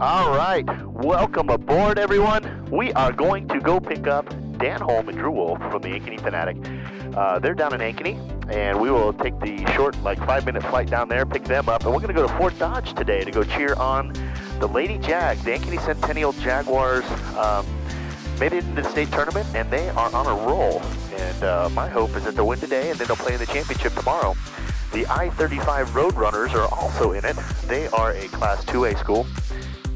All right, welcome aboard, everyone. We are going to go pick up Dan Holm and Drue Wolfe from the Ankeny Fanatic. They're down in Ankeny, and we will take the short, like 5-minute flight down there, pick them up, and we're going to go to Fort Dodge today to go cheer on the Lady Jags. The Ankeny Centennial Jaguars made it into the state tournament, and they are on a roll. And my hope is that they'll win today, and then they'll play in the championship tomorrow. The I-35 Roadrunners are also in it. They are a Class 2A school.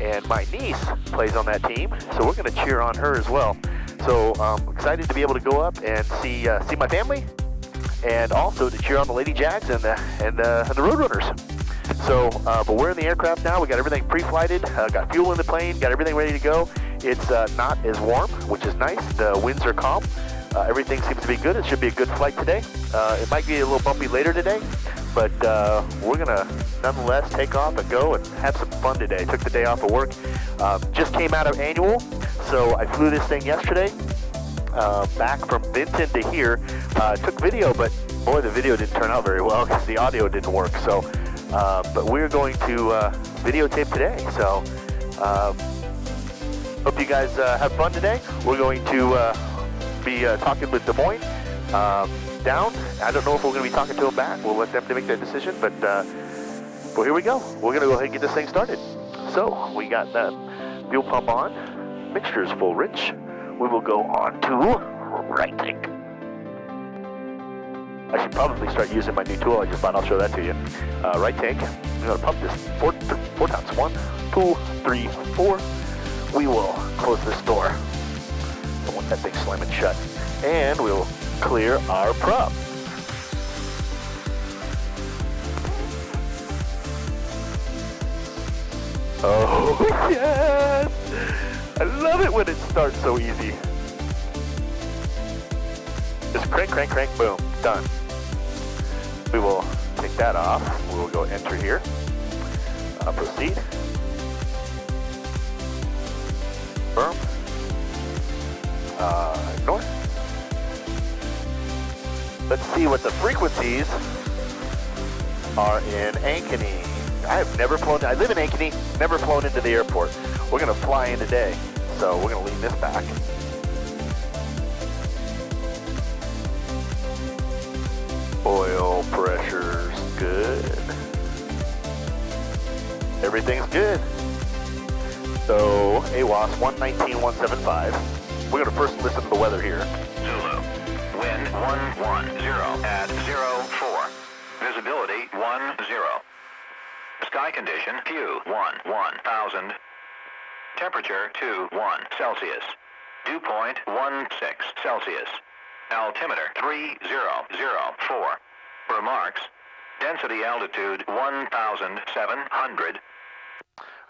And my niece plays on that team, so we're going to cheer on her as well. So I'm excited to be able to go up and see my family, and also to cheer on the Lady Jags and the Roadrunners. So, but we're in the aircraft now. We got everything pre-flighted, got fuel in the plane, got everything ready to go. It's not as warm, which is nice. The winds are calm. Everything seems to be good. It should be a good flight today. It might be a little bumpy later today, but we're going to nonetheless take off and go and have some fun today. Took the day off of work. Just came out of annual, so I flew this thing yesterday back from Benton to here. Took video, but boy, the video didn't turn out very well because the audio didn't work. So, but we're going to videotape today. So, hope you guys have fun today. We're going to be talking with Des Moines down. I don't know if we're going to be talking to them back. We'll let them to make that decision, but well, here we go. We're going to go ahead and get this thing started. So we got the fuel pump on. Mixture is full rich. We will go on to right tank. I should probably start using my new tool I just bought. I'll show that to you. Right tank. I'm going to pump this four times. 1, 2, 3, 4. We will close this door. Don't want that thing slamming shut. And we'll clear our prop. Oh, yes! I love it when it starts so easy. Just crank, crank, crank, boom, done. We will take that off. We will go enter here. Proceed. Confirm. Ignore. Let's see what the frequencies are in Ankeny. I have never flown. I live in Ankeny, never flown into the airport. We're going to fly in today, so we're going to leave this back. Oil pressure's good. Everything's good. So, AWAS 119.175. We're going to first listen to the weather here. Zulu, wind 110 at 04. Visibility 10. Sky condition Q 1000. Temperature 21 Celsius. Dew point 16 Celsius. Altimeter 3004. Remarks. Density altitude 1,700.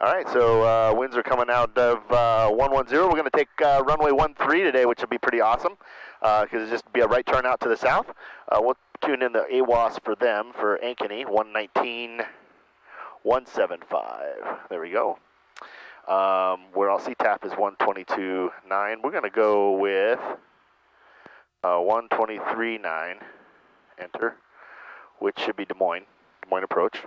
All right, so winds are coming out of 110. We're going to take runway 13 today, which will be pretty awesome because it'll just be a right turn out to the south. We'll tune in the AWAS for them for Ankeny 119.175. There we go. Where our CTAP is 122.9. We're going to go with 123.9. Enter, which should be Des Moines approach,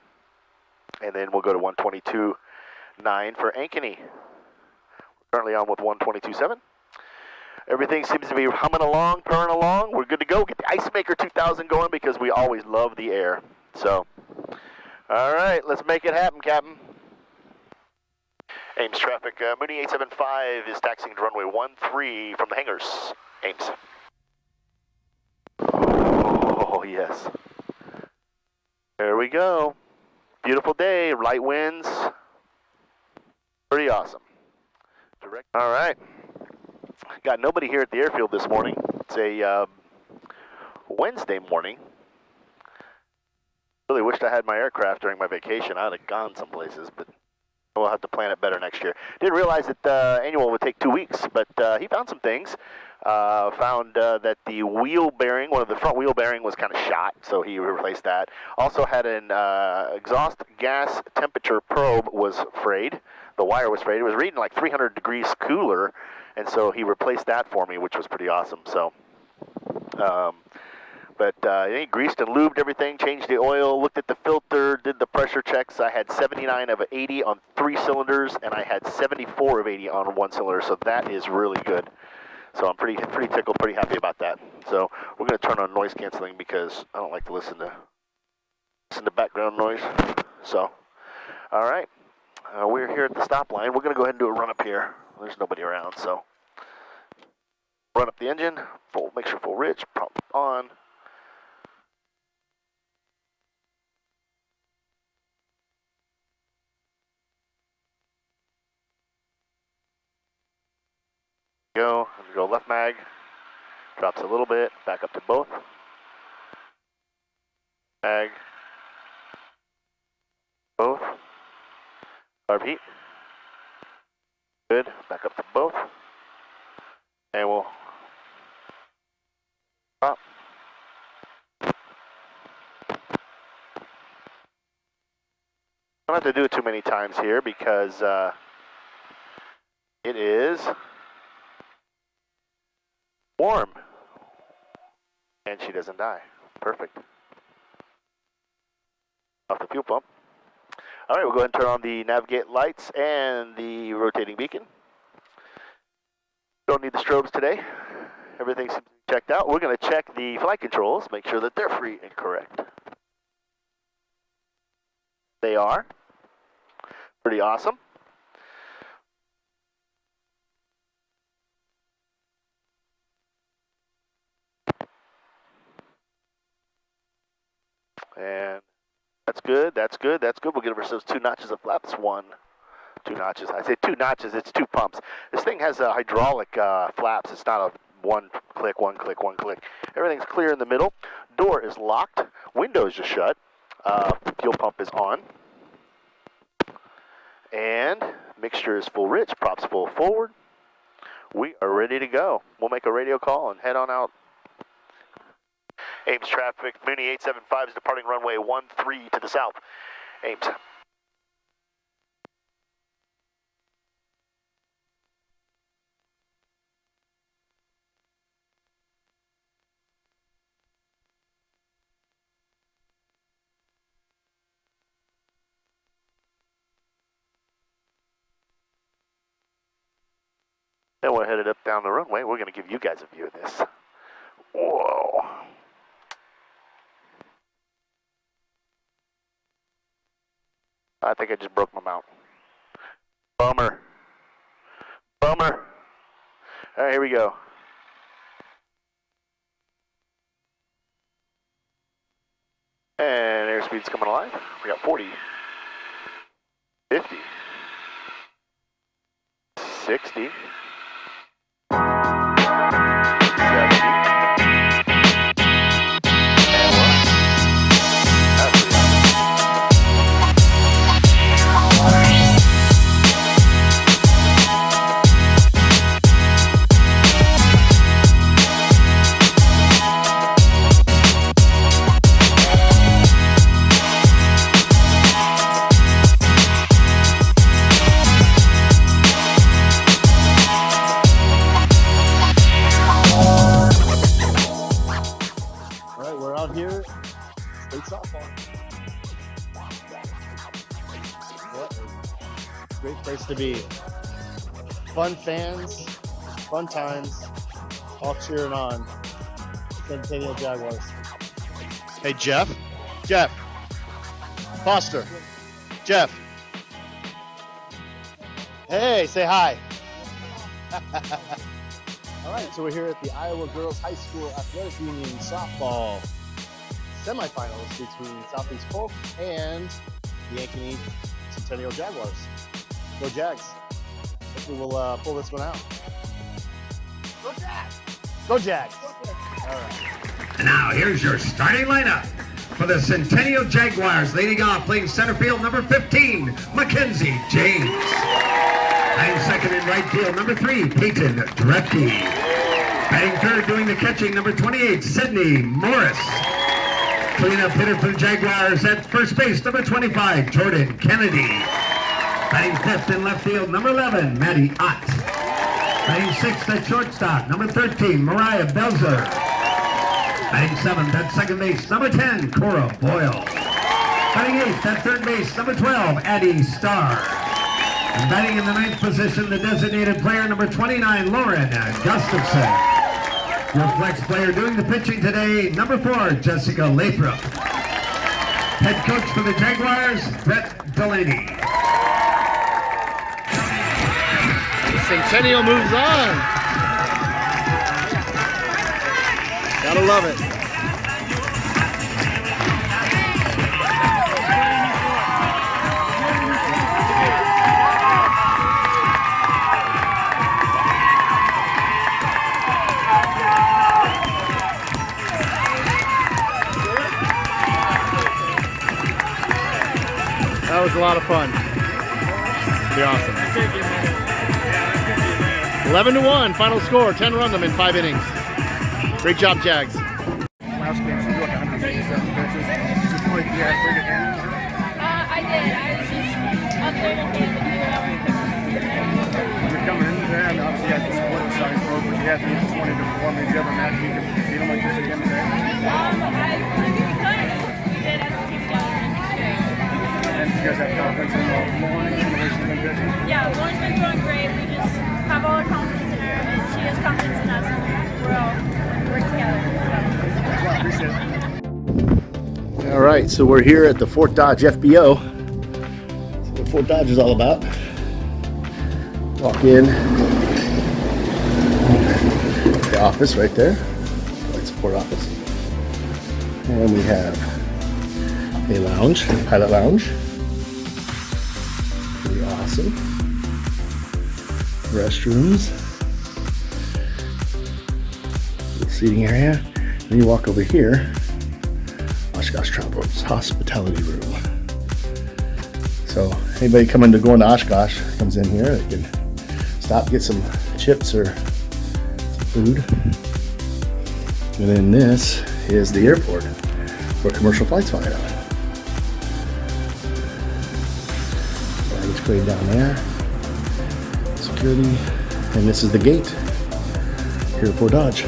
and then we'll go to 122.9 for Ankeny. We're currently on with 122.7. Everything seems to be humming along, purring along. We're good to go. Get the Ice Maker 2000 going because we always love the air. So, all right, let's make it happen, Captain. Ames traffic, Mooney 875 is taxiing to runway 13 from the hangars. Ames. Oh, yes. There we go. Beautiful day, light winds. Pretty awesome. All right. Got nobody here at the airfield this morning. It's a Wednesday morning. Really wished I had my aircraft during my vacation. I would have gone some places, but we'll have to plan it better next year. Didn't realize that the annual would take 2 weeks, but he found some things. Found that the wheel bearing, one of the front wheel bearing was kind of shot, so he replaced that. Also had an exhaust gas temperature probe was frayed. The wire was frayed. It was reading like 300 degrees cooler, and so he replaced that for me, which was pretty awesome. So But he greased and lubed everything, changed the oil, looked at the filter, did the pressure checks. I had 79 of 80 on 3 cylinders, and I had 74 of 80 on 1 cylinder, so that is really good. So I'm pretty tickled, pretty happy about that. So we're going to turn on noise canceling because I don't like to listen to background noise. So, all right, we're here at the stop line. We're going to go ahead and do a run up here. There's nobody around, so run up the engine, make sure full rich, pump on. Go left mag, drops a little bit, back up to both. Mag, both. Carb heat. Good, back up to both. And we'll stop. I don't have to do it too many times here because it is warm, and she doesn't die. Perfect. Off the fuel pump. All right, we'll go ahead and turn on the navigate lights and the rotating beacon. Don't need the strobes today. Everything's checked out. We're going to check the flight controls, make sure that they're free and correct. They are. Pretty awesome. And that's good, that's good, that's good. We'll give ourselves 2 notches of flaps. 1, 2 notches. I say 2 notches, it's 2 pumps. This thing has hydraulic flaps. It's not a 1 click, 1 click, 1 click. Everything's clear in the middle. Door is locked. Windows are shut. Fuel pump is on. And mixture is full rich, props full forward. We are ready to go. We'll make a radio call and head on out. Ames traffic, Mooney 875 is departing runway 13 to the south. Ames. Then we're headed up down the runway. We're going to give you guys a view of this. Whoa. I think I just broke my mount. Bummer. Bummer. All right, here we go. And airspeed's coming alive. We got 40, 50, 60, 70. Great place to be. Fun fans, fun times, all cheering on Centennial Jaguars. Hey, Jeff. Foster. Jeff. Hey, say hi. All right, so we're here at the Iowa Girls High School Athletic Union softball semifinals between Southeast Polk and the Ankeny Centennial Jaguars. Go Jags. Hopefully we'll pull this one out. Go Jags! Go Jags! All right. And now here's your starting lineup for the Centennial Jaguars. Leading off, playing center field, number 15, Mackenzie James. Batting second in right field, number 3, Peyton Drefty. Batting third, doing the catching, number 28, Sydney Morris. Cleanup hitter for the Jaguars at first base, number 25, Jordan Kennedy. Batting fifth in left field, number 11, Maddie Ott. Batting sixth at shortstop, number 13, Mariah Belzer. Batting 7th at second base, number 10, Cora Boyle. Batting 8th at third base, number 12, Addie Starr. And batting in the 9th position, the designated player, number 29, Lauren Gustafson. Your flex player doing the pitching today, number 4, Jessica Lathrop. Head coach for the Jaguars, Brett Delaney. Centennial moves on. Gotta love it. That was a lot of fun. Be awesome. 11-1, final score, 10 run them in 5 innings. Great job, Jags. Last game, she threw like 187 pitches. Did you feel like you had pretty good handling? I did. I was just up there to hand it You're coming into that, and obviously you had the split side broke, but you had to beat 20 to 4. Maybe you have a match you can beat them like this again today? We did as a team together. And you guys have confidence in Mooney and the way she's been pitching? Yeah, Lauren's been throwing great. We just have all our confidence in her, and she has confidence in us. We're all work together. Thanks a lot. Appreciate it. All right, so we're here at the Fort Dodge FBO. That's what Fort Dodge is all about. Walk in. The office right there. Flight support office. And we have a lounge, pilot lounge. Pretty awesome. Restrooms. Little seating area. Then you walk over here. Oshkosh Travelers hospitality room. So anybody coming to go into Oshkosh comes in here. They can stop, get some chips or some food. And then this is the airport where commercial flights fly out. Baggage crate down there. Security. And this is the gate here at Fort Dodge.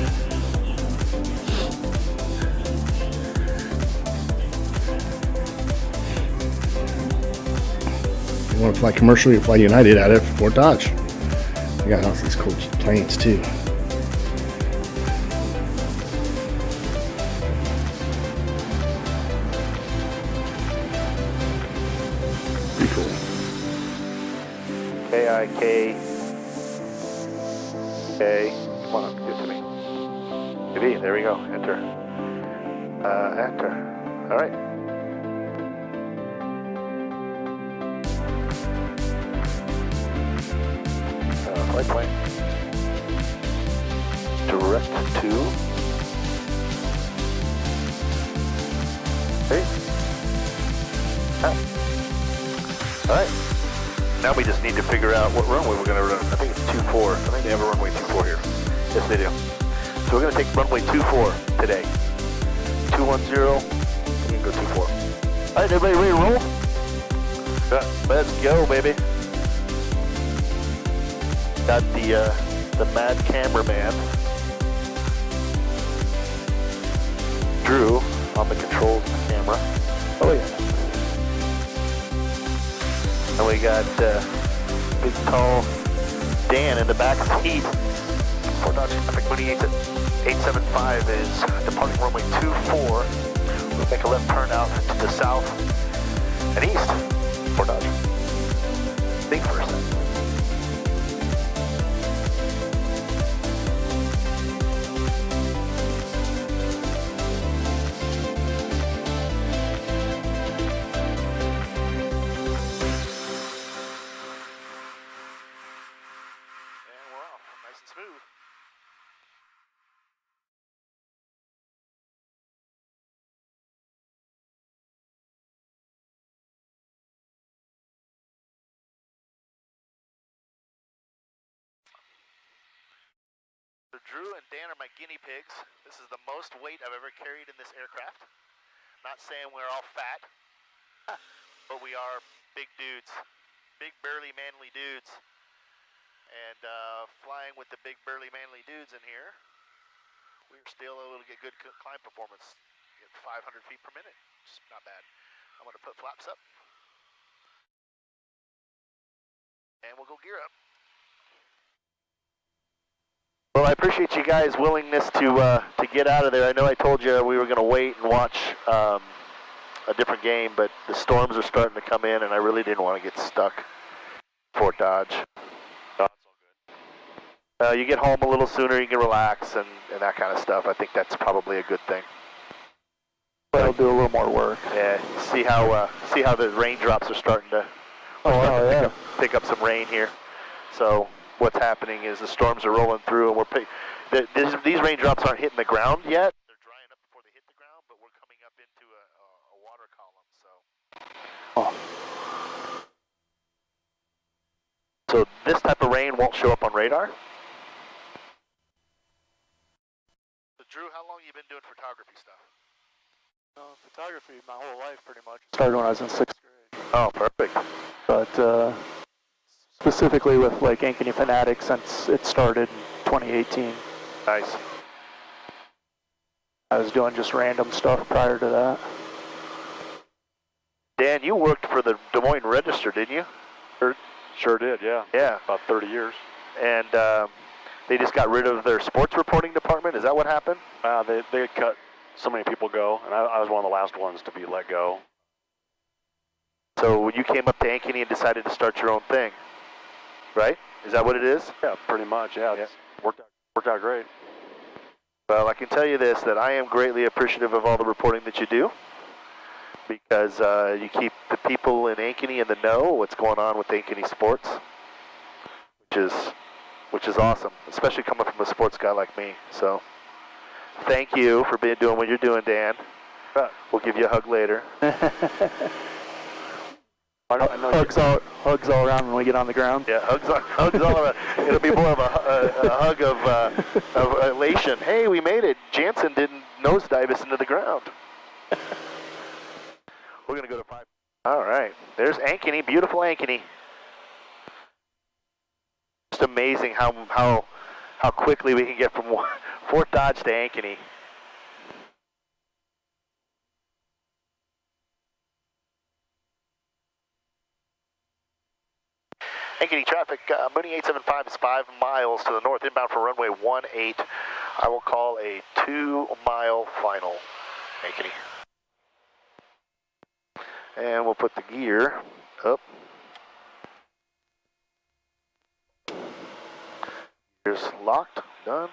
You want to fly commercial, you fly United out of Fort Dodge. We got all these cool planes too. Pretty cool. K-I-K. K. Come on, give it to me. Maybe, there we go. Enter. Enter. All right. Flight plan. Direct to. Hey. All right. Now we just need to figure out what runway we're going to run. I think it's 24. I think they have a runway 24 here. Yes, they do. So we're going to take runway 24 today. 210. You can go 24. All right, everybody ready to roll? Let's go, baby. Got the mad cameraman, Drew, on the controls of the camera. Oh yeah. And we got big tall Dan in the back seat. Fort Dodge traffic Mooney 875 is departing runway 24. We'll make a left turn out to the south and east. Fort Dodge. Big first. Nice and smooth. So Drew and Dan are my guinea pigs. This is the most weight I've ever carried in this aircraft. Not saying we're all fat, but we are big dudes. Big, burly, manly dudes. And flying with the big, burly, manly dudes in here, we were still able to get good climb performance at 500 feet per minute. Just not bad. I'm going to put flaps up. And we'll go gear up. Well, I appreciate you guys' willingness to get out of there. I know I told you we were going to wait and watch a different game, but the storms are starting to come in, and I really didn't want to get stuck in Fort Dodge. No, it's all good. You get home a little sooner, you can relax and that kind of stuff. I think that's probably a good thing. But I'll do a little more work. Yeah, see how the raindrops are starting to pick up some rain here. So what's happening is the storms are rolling through, and these raindrops aren't hitting the ground yet. They're drying up before they hit the ground, but we're coming up into a water column. So this type of rain won't show up on radar. So Drew, how long have you been doing photography stuff? Photography my whole life, pretty much. Started when I was in 6th grade. Oh, perfect. But specifically with like Ankeny Fanatic since it started in 2018. Nice. I was doing just random stuff prior to that. Dan, you worked for the Des Moines Register, didn't you? Sure did, yeah. Yeah. About 30 years. And they just got rid of their sports reporting department. Is that what happened? They had cut so many people go, and I was one of the last ones to be let go. So when you came up to Ankeny and decided to start your own thing, right? Is that what it is? Yeah, pretty much, yeah. It's worked out great. Well, I can tell you this, that I am greatly appreciative of all the reporting that you do, because you keep the people in Ankeny in the know what's going on with Ankeny sports, which is awesome, especially coming from a sports guy like me. So thank you for doing what you're doing, Dan. We'll give you a hug later. Hugs all around when we get on the ground. Yeah, hugs all around. It'll be more of a hug of elation. Hey, we made it. Jansen didn't nosedive us into the ground. We're going to go to 5. All right. There's Ankeny, beautiful Ankeny. Just amazing how quickly we can get from Fort Dodge to Ankeny. Ankeny traffic, Mooney 875 is 5 miles to the north, inbound for runway 18. I will call a 2-mile final, Ankeny. And we'll put the gear up. Gear's locked, done.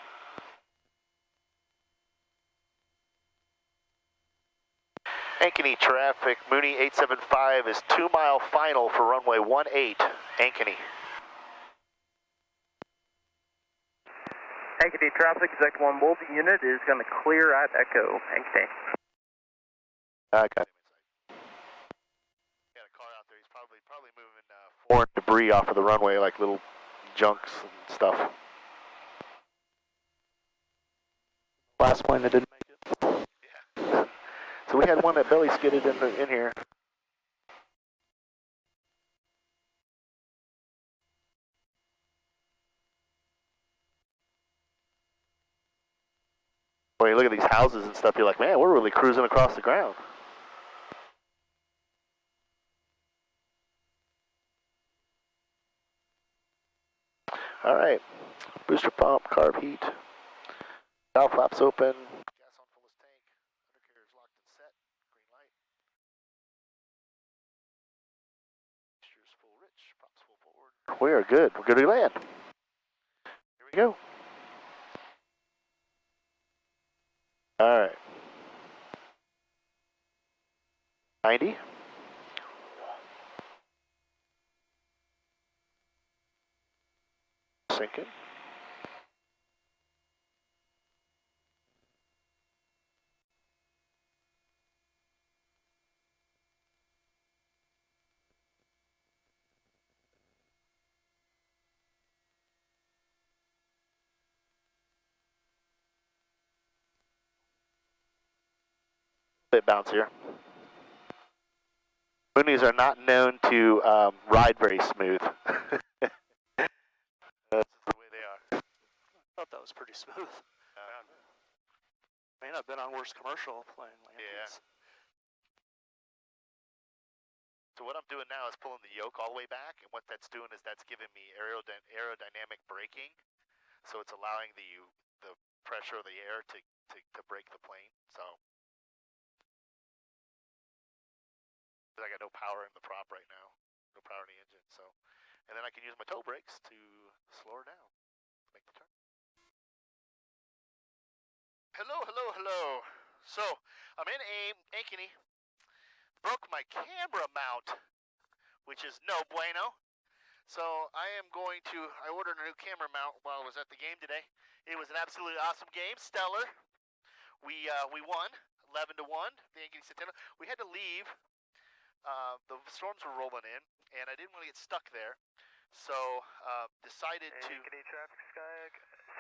Ankeny traffic, Mooney 875 is 2-mile final for runway 18, Ankeny. Ankeny traffic, Exec 1 Wolfe unit is going to clear at Echo, Ankeny. I got him inside. Got a car out there, he's probably moving foreign debris off of the runway, like little junks and stuff. Last plane that didn't make it. Yeah. So we had one that belly skidded in here. When you look at these houses and stuff, you're like, man, we're really cruising across the ground. All right, booster pump, carb heat, valve flaps open, gas on fullest tank, undercarriage locked and set, green light. Mixture's full rich, props full forward. We are good, we're good to land. Here we go. All right. 90. Sinking. Bit bouncier. Moonies are not known to ride very smooth. That's the way they are. I thought that was pretty smooth. May not have been on worst commercial playing Yeah. landings. So what I'm doing now is pulling the yoke all the way back, and what that's doing is that's giving me aerodynamic braking. So it's allowing the pressure of the air to brake the plane. So I got no power in the prop right now, no power in the engine. So, and then I can use my toe brakes to slow her down, make the turn. Hello, hello, hello. So I'm in Ankeny. Broke my camera mount, which is no bueno. So I ordered a new camera mount while I was at the game today. It was an absolutely awesome game, stellar. We won 11-1, the Ankeny Centennial. We had to leave. The storms were rolling in, and I didn't want to get stuck there. So decided to... Ankeny traffic, Sky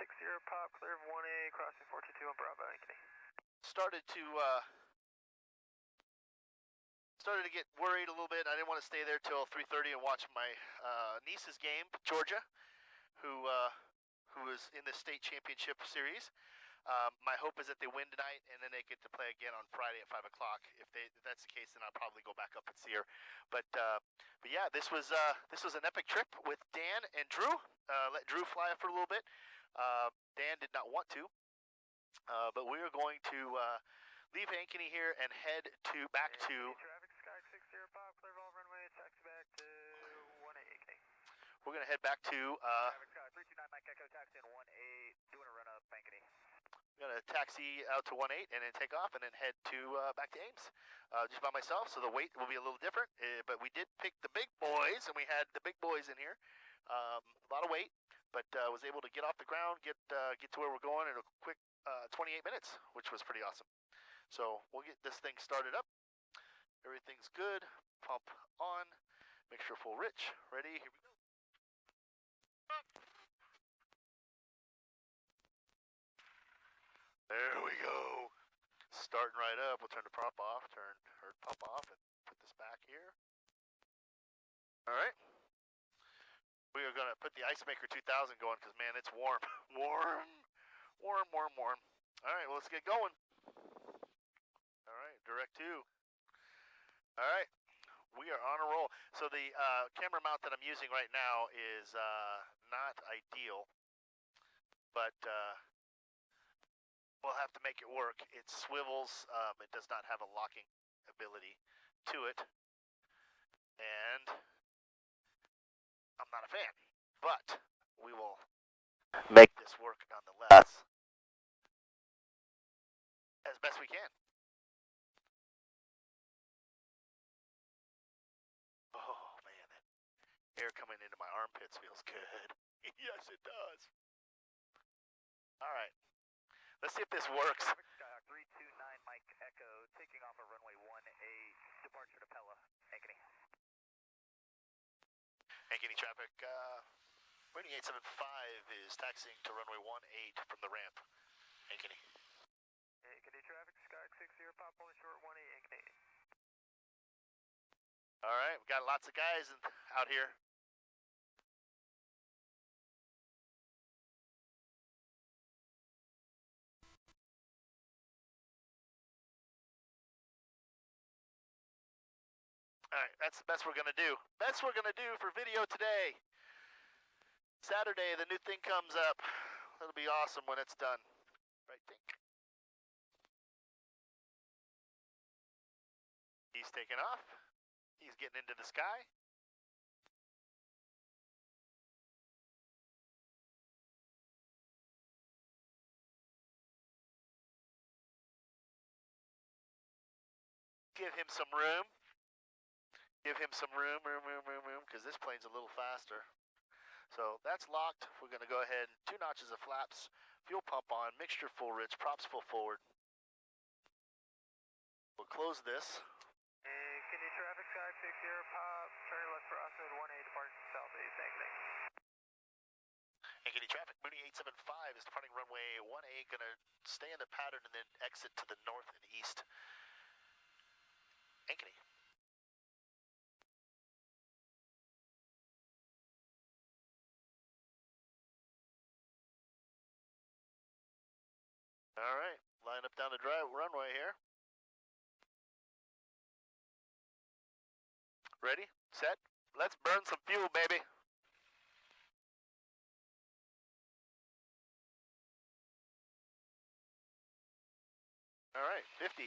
60 pop, clear of 1A, crossing 422 on Bravo, Ankeny. Started to get worried a little bit. I didn't want to stay there till 3:30 and watch my niece's game, Georgia, who is in the state championship series. My hope is that they win tonight, and then they get to play again on Friday at 5 o'clock. If that's the case, then I'll probably go back up and see her. But yeah, this was an epic trip with Dan and Drue. Let Drue fly for a little bit. Dan did not want to, but we are going to leave Ankeny here and head back to. Traffic, Sky 60 pop, clear of all runway, taxi back to 1A, Ankeny. We're going to head back to. Traffic, Sky 329 Mike Echo, taxi in 1A, doing a run up, Ankeny. I'm going to taxi out to 18 and then take off and then head to back to Ames, just by myself. So the weight will be a little different, but we did pick the big boys, and we had the big boys in here. A lot of weight, but was able to get off the ground, get to where we're going in a quick 28 minutes, which was pretty awesome. So we'll get this thing started up. Everything's good. Pump on. Mixture full rich. Ready? Here we go. There we go. Starting right up. We'll turn the prop off, turn her pump off, and put this back here. All right. We are going to put the Ice Maker 2000 going because, man, it's warm. Warm. All right, well, let's get going. All right, direct two. All right, we are on a roll. So the camera mount that I'm using right now is not ideal, but we'll have to make it work. It swivels. It does not have a locking ability to it, and I'm not a fan, but we will make this work nonetheless as best we can. Oh man, that air coming into my armpits feels good. Yes, it does. All right, let's see if this works. 329 Mike Echo, taking off of runway 1A, departure to Pella, Ankeny. Ankeny traffic, Mooney 875 is taxiing to runway 18 from the ramp. Ankeny. Ankeny traffic, Sky 60 pop, only short 1A, Ankeny. All right, we got lots of guys out here. All right, that's the best we're going to do. Best we're going to do for video today. Saturday, the new thing comes up. It'll be awesome when it's done. Right, Tink? He's taking off. He's getting into the sky. Give him some room. Give him some room, because this plane's a little faster. So that's locked. We're going to go ahead, 2 notches of flaps, fuel pump on, mixture full rich, props full forward. We'll close this. Ankeny traffic, Sky 60 pop, turn left for Osmond 1A, departing southeast, Ankeny. Ankeny traffic, Mooney 875 is departing runway 1A, going to stay in the pattern and then exit to the north and east. Ankeny. All right, line up down the runway here. Ready, set, let's burn some fuel, baby. All right, 50,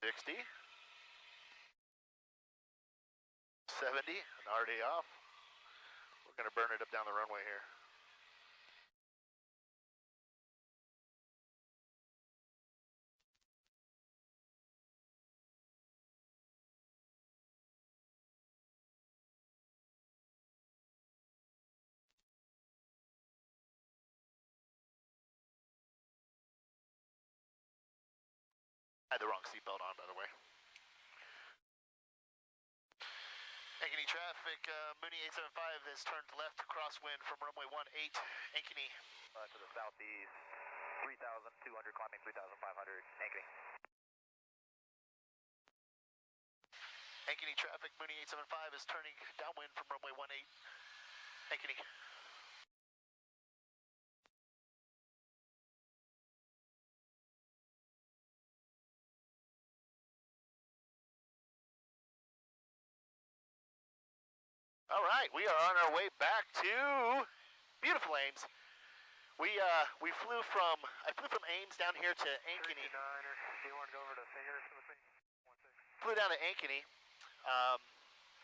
60, 70, and already off. We're gonna burn it up down the runway here. I had the wrong seatbelt on, by the way. Ankeny traffic, Mooney 875 has turned left to crosswind from runway 18, Ankeny. To the southeast, 3,200, climbing 3,500, Ankeny. Ankeny traffic, Mooney 875 is turning downwind from runway 18, Ankeny. All right, we are on our way back to beautiful Ames. I flew from Ames down here to Ankeny. Do you want to go over to Fingers with me? 16. Flew down to Ankeny.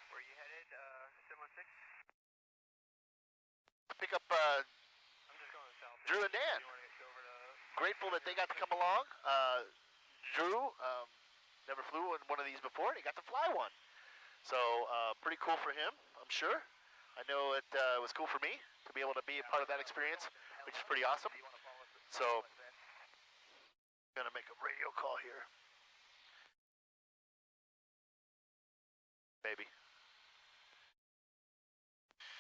Where you headed, 716? Pick up I'm just going south. Drue and Dan. Do you want to go over to... Grateful that they got to come along. Drue never flew in one of these before, and he got to fly one. So pretty cool for him, I'm sure. I know it was cool for me to be able to be a part of that experience, which is pretty awesome. So I'm gonna make a radio call here. Baby.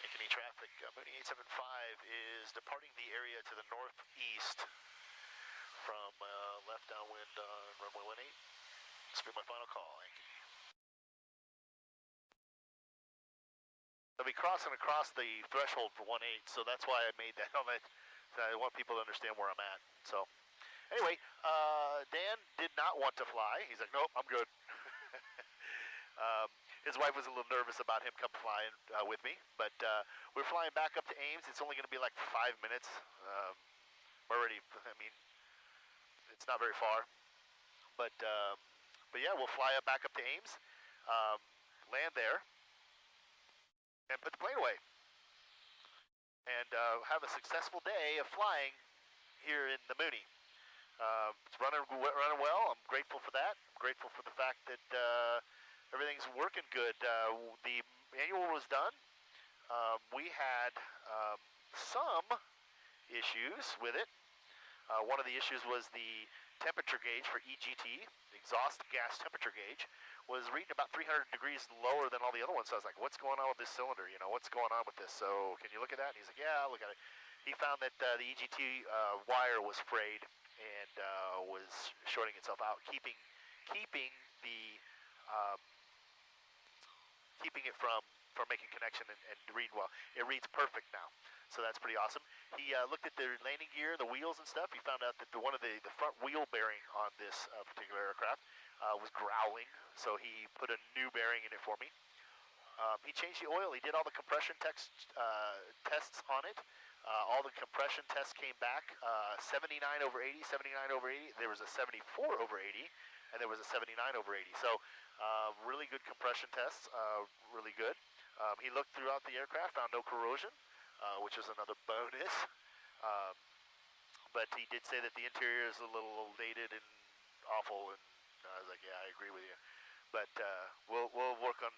Ankeny traffic, Mooney 875 is departing the area to the northeast from left downwind on runway 18. This will be my final call, Ankeny. They'll be crossing across the threshold for 18, so that's why I made that comment. I want people to understand where I'm at. So, anyway, Dan did not want to fly. He's like, nope, I'm good. His wife was a little nervous about him come flying with me, but we're flying back up to Ames. It's only going to be like 5 minutes. It's not very far, but yeah, we'll fly back up to Ames, land there, and put the plane away, and have a successful day of flying here in the Mooney. It's running well. I'm grateful for that. I'm grateful for the fact that everything's working good. The manual was done. We had some issues with it. One of the issues was the temperature gauge for EGT, the exhaust gas temperature gauge, was reading about 300 degrees lower than all the other ones. So I was like, what's going on with this cylinder? You know, what's going on with this? So can you look at that? And he's like, yeah, I'll look at it. He found that the EGT wire was frayed and was shorting itself out, keeping it from making connection and reading well. It reads perfect now, so that's pretty awesome. He looked at the landing gear, the wheels and stuff. He found out that one of the front wheel bearing on this particular aircraft was growling, so he put a new bearing in it for me. He changed the oil. He did all the compression tests on it. All the compression tests came back 79 over 80, 79 over 80. There was a 74 over 80, and there was a 79 over 80. So really good compression tests, really good. He looked throughout the aircraft, found no corrosion, which is another bonus. But he did say that the interior is a little dated and awful, and I was like, yeah, I agree with you. But we'll work on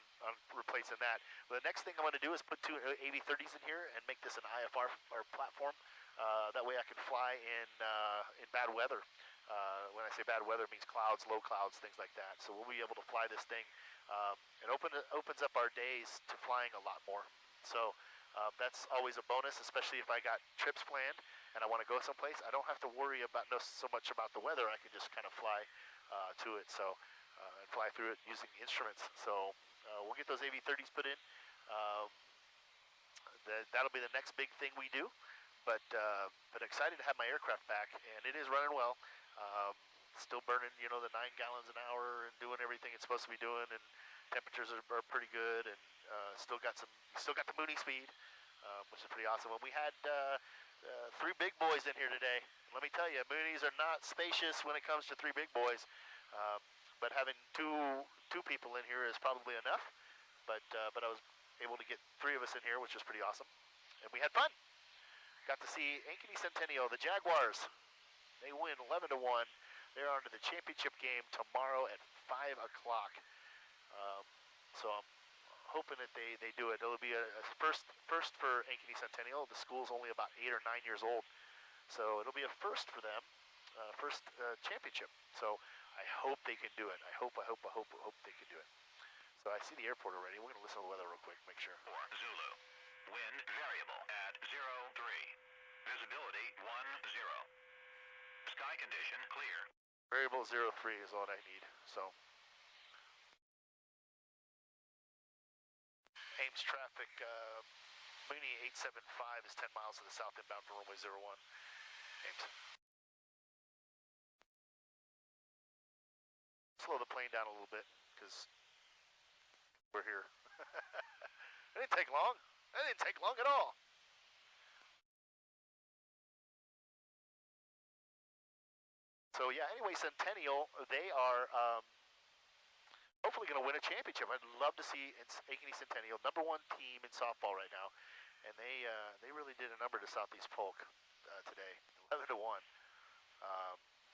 replacing that. Well, the next thing I'm going to do is put two AV30s in here and make this an IFR platform. That way I can fly in bad weather. When I say bad weather, it means clouds, low clouds, things like that. So we'll be able to fly this thing. It opens up our days to flying a lot more. So that's always a bonus, especially if I got trips planned and I want to go someplace. I don't have to worry about so much about the weather. I can just kind of fly to it. So and fly through it using the instruments. So we'll get those AV30s put in. That'll be the next big thing we do. but excited to have my aircraft back, and it is running well. Still burning, you know, the 9 gallons an hour and doing everything it's supposed to be doing, and temperatures are pretty good, and still got the Mooney speed, which is pretty awesome. And we had 3 big boys in here today. Let me tell you, Moonies are not spacious when it comes to 3 big boys, but having two people in here is probably enough. But I was able to get 3 of us in here, which was pretty awesome, and we had fun. Got to see Ankeny Centennial, the Jaguars. They win 11-1. They're on to the championship game tomorrow at 5 o'clock. So I'm hoping that they do it. It'll be a first for Ankeny Centennial. The school's only about 8 or 9 years old, so it'll be a first for them, first championship. So I hope they can do it. I hope they can do it. So I see the airport already. We're gonna listen to the weather real quick, make sure. Zulu. Wind variable at 03. Visibility 10. Sky condition clear. Variable 03 is all I need, so. Ames traffic, Mooney 875 is 10 miles to the south inbound for runway 01. Ames. Slow the plane down a little bit, because we're here. It didn't take long. That didn't take long at all. So yeah, anyway, Centennial, they are hopefully going to win a championship. I'd love to see Ankeny Centennial, #1 team in softball right now, and they really did a number to Southeast Polk today, 11-1.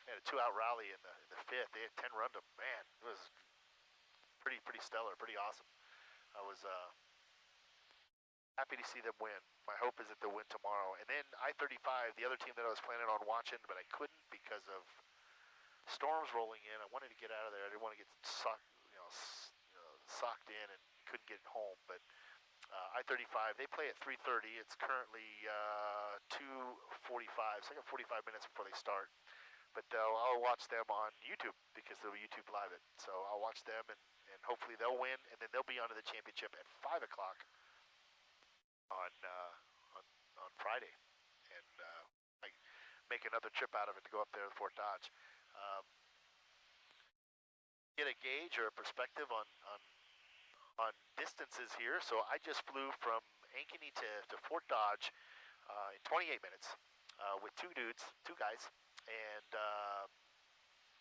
They had a 2-out rally in the 5th. They had 10 run to, man, it was pretty stellar, pretty awesome. I was happy to see them win. My hope is that they'll win tomorrow. And then I-35, the other team that I was planning on watching, but I couldn't because of storms rolling in. I wanted to get out of there. I didn't want to get socked in and couldn't get home. But I-35, they play at 3:30. It's currently 2:45, so I got 45 minutes before they start. But I'll watch them on YouTube because they'll YouTube live it. So I'll watch them, and hopefully they'll win, and then they'll be on to the championship at 5 o'clock on Friday. And I make another trip out of it to go up there to Fort Dodge. Get a gauge or a perspective on distances here. So I just flew from Ankeny to Fort Dodge in 28 minutes with 2 guys, and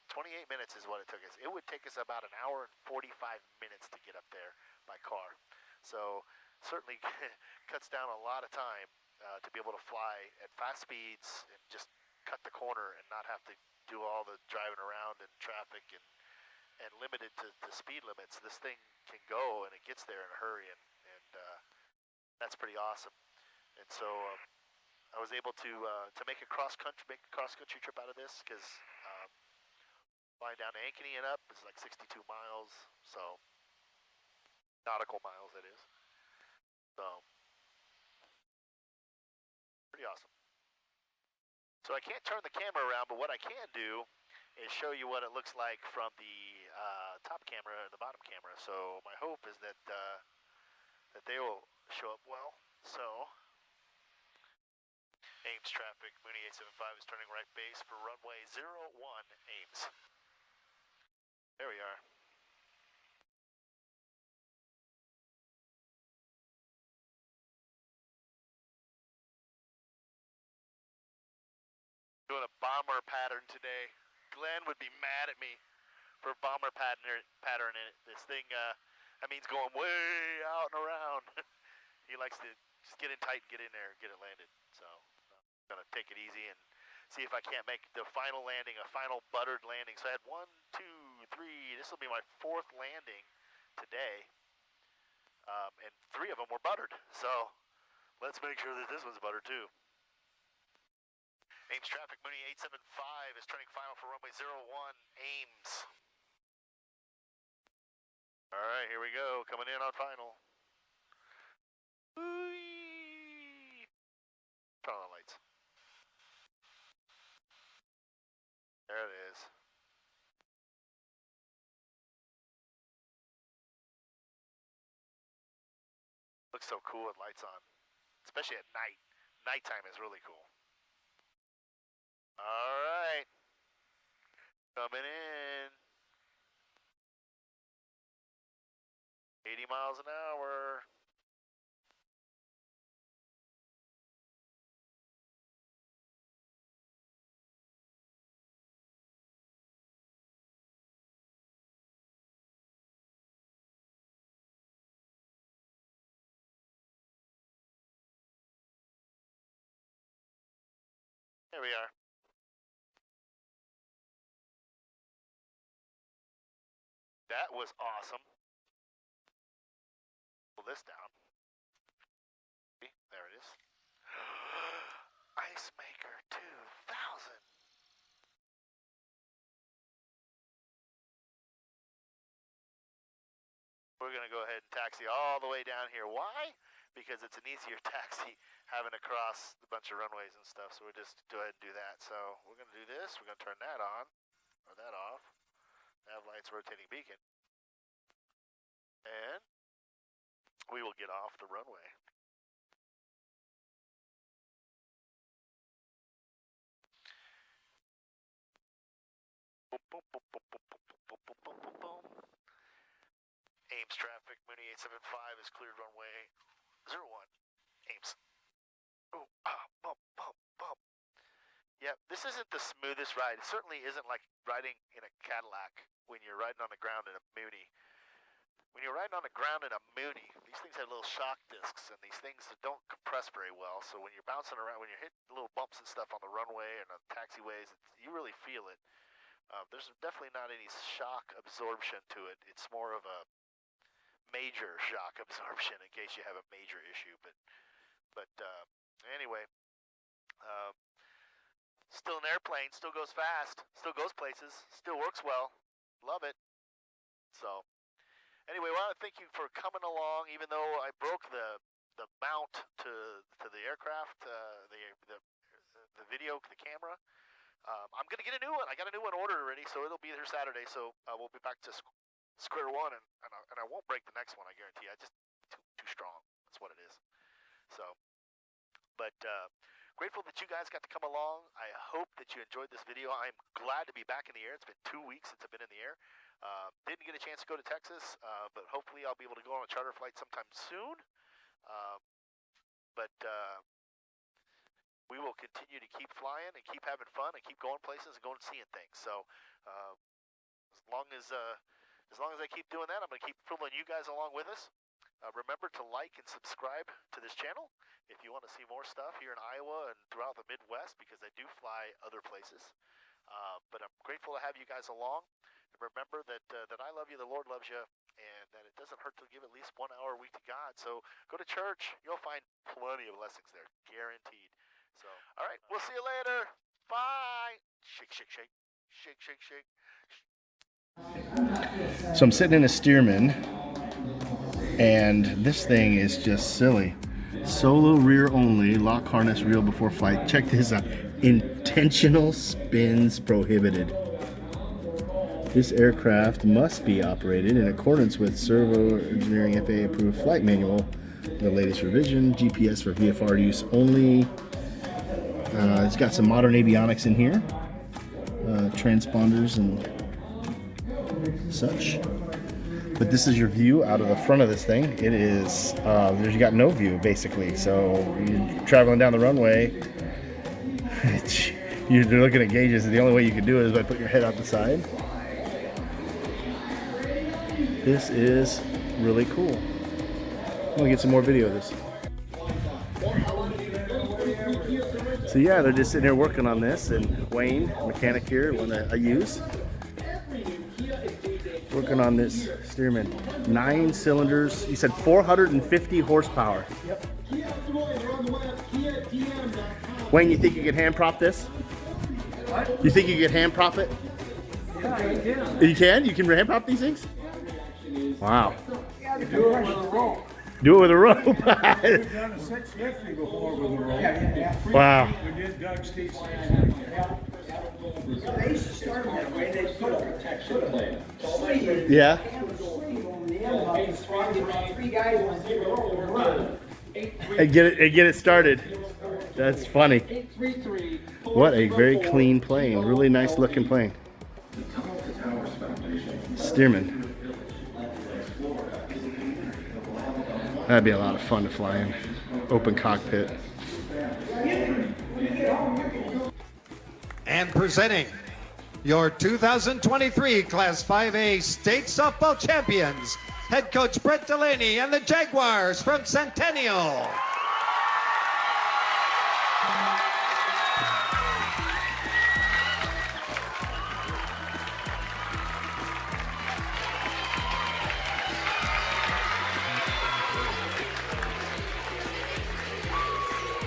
28 minutes is what it took us. It would take us about 1 hour and 45 minutes to get up there by car. So certainly cuts down a lot of time to be able to fly at fast speeds and just cut the corner and not have to do all the driving around and traffic and limited to speed limits. This thing can go, and it gets there in a hurry, and that's pretty awesome. And so I was able to make a cross country trip out of this, because flying down to Ankeny and up is like 62 miles, so nautical miles that is. So pretty awesome. So I can't turn the camera around, but what I can do is show you what it looks like from the top camera and the bottom camera. So my hope is that that they will show up well. So Ames traffic, Mooney 875 is turning right base for runway 01 Ames. There we are. Doing a bomber pattern today. Glenn would be mad at me for bomber pattern in it. This thing, that means going way out and around. He likes to just get in tight and get in there and get it landed. So I'm gonna take it easy and see if I can't make the final landing, a final buttered landing. So I had 1, 2, 3. This will be my 4th landing today, and 3 of them were buttered. So let's make sure that this one's buttered too. Ames traffic, Mooney 875 is turning final for runway 01 Ames. All right, here we go, coming in on final. Whee! Turn on the lights. There it is. Looks so cool with lights on, especially at night. nighttime is really cool. All right. Coming in. 80 miles an hour. There we are. That was awesome. Pull this down. See, there it is. Ice Maker 2000. We're going to go ahead and taxi all the way down here. Why? Because it's an easier taxi having to cross a bunch of runways and stuff. So we'll just go ahead and do that. So we're going to do this. We're going to turn that on or that off. Nav lights, rotating beacon. And we will get off the runway. Boom, boom, boom, boom, boom, boom, boom, boom, boom, boom. Ames traffic, Mooney 875 is cleared runway 01. Ames. Oh, bump, bump, bump. Yeah, this isn't the smoothest ride. It certainly isn't like riding in a Cadillac when you're riding on the ground in a Mooney. When you're riding on the ground in a Mooney, these things have little shock discs and these things that don't compress very well. So when you're bouncing around, when you're hitting little bumps and stuff on the runway and on taxiways, you really feel it. There's definitely not any shock absorption to it. It's more of a major shock absorption in case you have a major issue. But anyway, still an airplane, still goes fast, still goes places, still works well. Love it. So anyway, well, I thank you for coming along, even though I broke the mount to the aircraft, the video, the camera. I'm gonna get a new one. I got a new one ordered already, so it'll be there Saturday. So we'll be back to square one, and I won't break the next one. I guarantee. I just too strong. That's what it is. So, but grateful that you guys got to come along. I hope that you enjoyed this video. I'm glad to be back in the air. It's been 2 weeks since I've been in the air. Didn't get a chance to go to Texas, but hopefully I'll be able to go on a charter flight sometime soon. But we will continue to keep flying and keep having fun and keep going places and going and seeing things. So as long as I keep doing that, I'm going to keep pulling you guys along with us. Remember to like and subscribe to this channel if you want to see more stuff here in Iowa and throughout the Midwest, because I do fly other places. But I'm grateful to have you guys along. And remember that I love you, the Lord loves you, and that it doesn't hurt to give at least 1 hour a week to God. So go to church. You'll find plenty of blessings there, guaranteed. So, all right, we'll see you later. Bye. Shake, shake, shake. Shake, shake, shake. So I'm sitting in a Stearman, and this thing is just silly. Solo rear only, lock harness reel before flight. Check this out. Intentional spins prohibited. This aircraft must be operated in accordance with Servo Engineering FAA approved flight manual. The latest revision, GPS for VFR use only. It's got some modern avionics in here, transponders and such. But this is your view out of the front of this thing. It is, you got no view basically. So you're traveling down the runway, you're looking at gauges, and the only way you can do it is by putting your head out the side. This is really cool. I'm gonna get some more video of this. So yeah, they're just sitting here working on this, and Wayne, mechanic here, one that I use, working on this Stearman. 9 cylinders. You said 450 horsepower. Yep. Wayne, you think you can hand prop this? What? You think you can hand prop it? Yeah, you can. You can? You can hand prop these things? Wow. Yeah, do it with a rope. Do it with a rope. We've done a 650 before with a rope. Yeah. Wow. We did Doug Steve's. They used to start them that way. They put a protection. Yeah. Three guys on zero run. And get it started. That's funny. What a very clean plane. Really nice looking plane. Stearman. That'd be a lot of fun to fly in. Open cockpit. And presenting your 2023 Class 5A State Softball Champions, head coach Brett Delaney and the Jaguars from Centennial.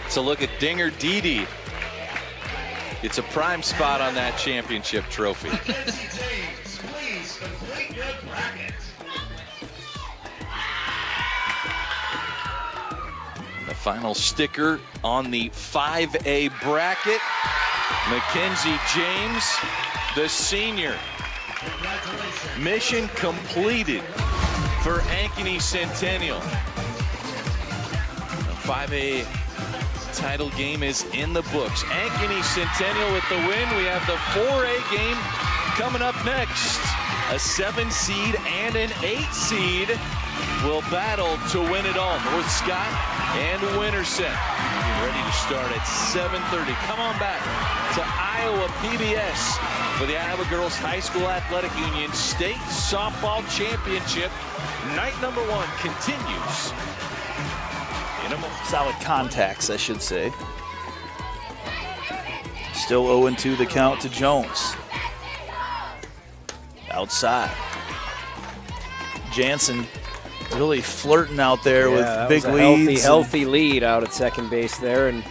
So look at Dinger Dede. It's a prime spot on that championship trophy. James, please complete your bracket. The final sticker on the 5A bracket. Mackenzie James, the senior. Mission completed for Ankeny Centennial. The 5A title game is in the books. Ankeny Centennial with the win. We have the 4A game coming up next. A 7 seed and an 8 seed will battle to win it all. North Scott and Winterset ready to start at 7:30. Come on back to Iowa PBS for the Iowa Girls High School Athletic Union State Softball Championship. Night number 1 continues. Solid contacts, I should say. Still 0-2 the count to Jones. Outside. Jansen really flirting out there with big leads. Healthy lead out at second base there, and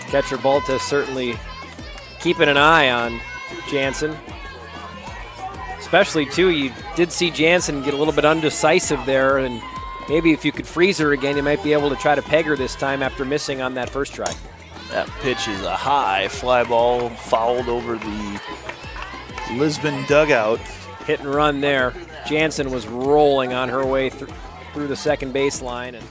catcher Balta certainly keeping an eye on Jansen. Especially too, you did see Jansen get a little bit undecisive there, and maybe if you could freeze her again, you might be able to try to peg her this time after missing on that first try. That pitch is a high fly ball, fouled over the Lisbon dugout. Hit and run there. Jansen was rolling on her way through the second baseline, and